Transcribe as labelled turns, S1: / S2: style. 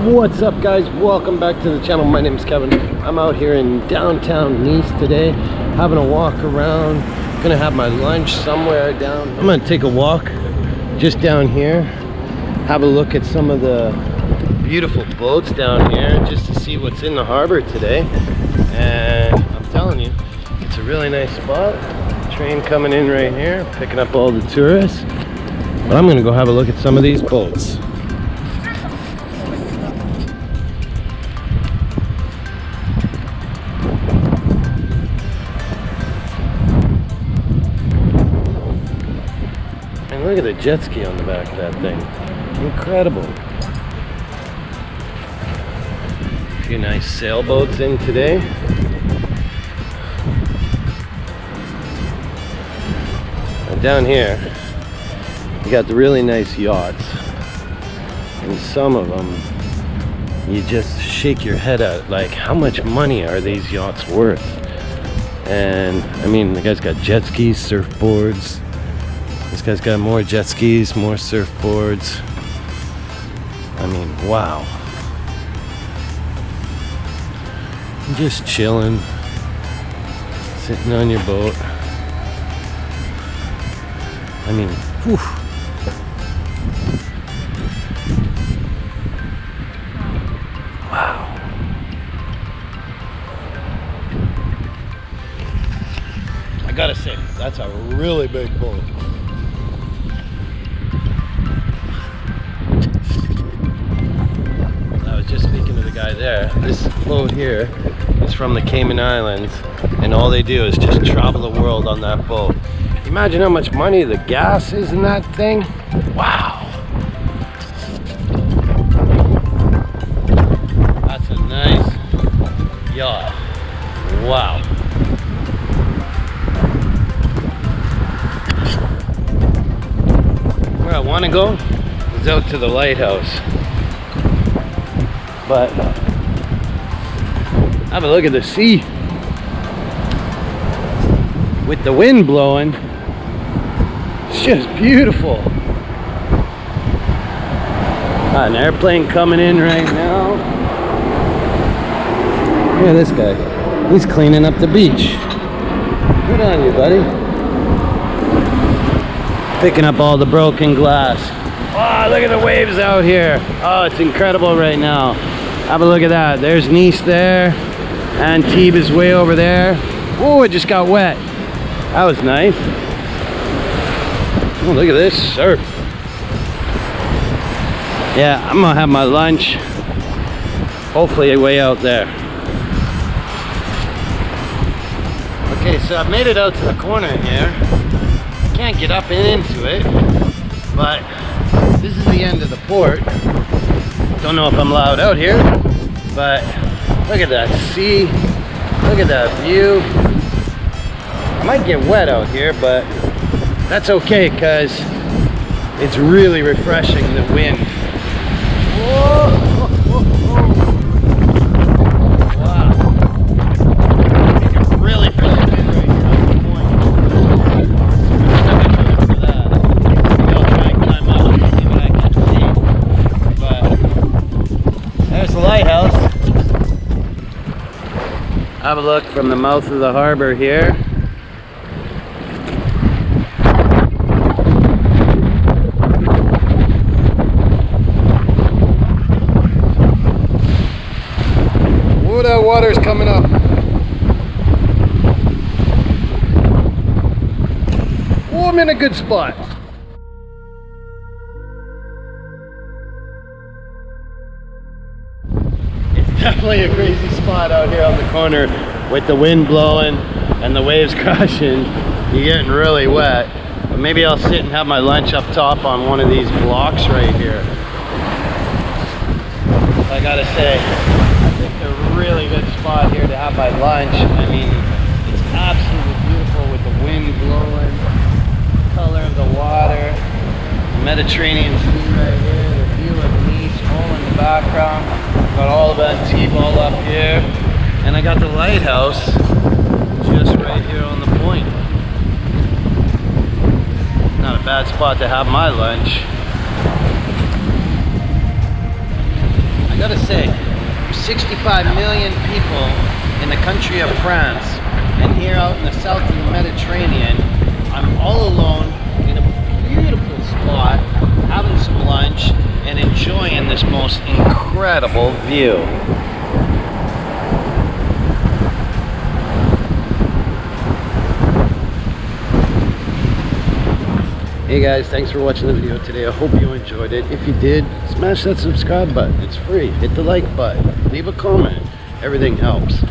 S1: What's up, guys? Welcome back to the channel. My name is Kevin. I'm out here in downtown Nice today, having a walk around. Gonna have my lunch somewhere down. I'm gonna take a walk just down here, have a look at some of the beautiful boats down here just to see what's in the harbor today. And I'm telling you, it's a really nice spot. Train coming in right here, picking up all the tourists. But I'm gonna go have a look at some of these boats. And look at the jet ski on the back of that thing. Incredible. A few nice sailboats in today. And down here, you got the really nice yachts. And some of them, you just shake your head at, like, how much money are these yachts worth? And I mean, the guy's got jet skis, surfboards. This guy's got more jet skis, more surfboards. I mean, wow. Just chilling, sitting on your boat. I mean, whew. Wow. I gotta say, that's a really big boat. Just speaking to the guy there, this boat here is from the Cayman Islands, and all they do is just travel the world on that boat. Imagine how much money the gas is in that thing. Wow. That's a nice yacht. Wow. Where I want to go is out to the lighthouse. But have a look at the sea. With the wind blowing, it's just beautiful. Got an airplane coming in right now. Look at this guy. He's cleaning up the beach. Good on you, buddy. Picking up all the broken glass. Oh, look at the waves out here. Oh, it's incredible right now. Have a look at that. There's Nice there. Antibes way over there. Oh, it just got wet. That was nice. Oh, look at this surf. Yeah, I'm gonna have my lunch. Hopefully way out there. Okay, so I've made it out to the corner here. I can't get up and into it, but this is the end of the port. Don't know if I'm allowed out here, but look at that sea. Look at that view. I might get wet out here, but that's okay because it's really refreshing, the wind. Whoa. Wow. Really feel the wind right here on the point. There's the lighthouse. Have a look from the mouth of the harbor here. Oh, that water's coming up. Oh, I'm in a good spot. Definitely a crazy spot out here on the corner with the wind blowing and the waves crashing. You're getting really wet. But maybe I'll sit and have my lunch up top on one of these blocks right here. I gotta say, I think they're a really good spot here to have my lunch. I mean, it's absolutely beautiful with the wind blowing, the color of the water, the Mediterranean Sea right here, the view of Nice all in the background. Got all of Antibes all up here, and I got the lighthouse just right here on the point. Not a bad spot to have my lunch. I gotta say, 65 million people in the country of France, and here out in the south of the Mediterranean, I'm all alone in a beautiful spot, having some lunch and enjoying this most incredible view. Hey guys, thanks for watching the video today. I hope you enjoyed it. If you did, smash that subscribe button. It's free. Hit the like button. Leave a comment. Everything helps.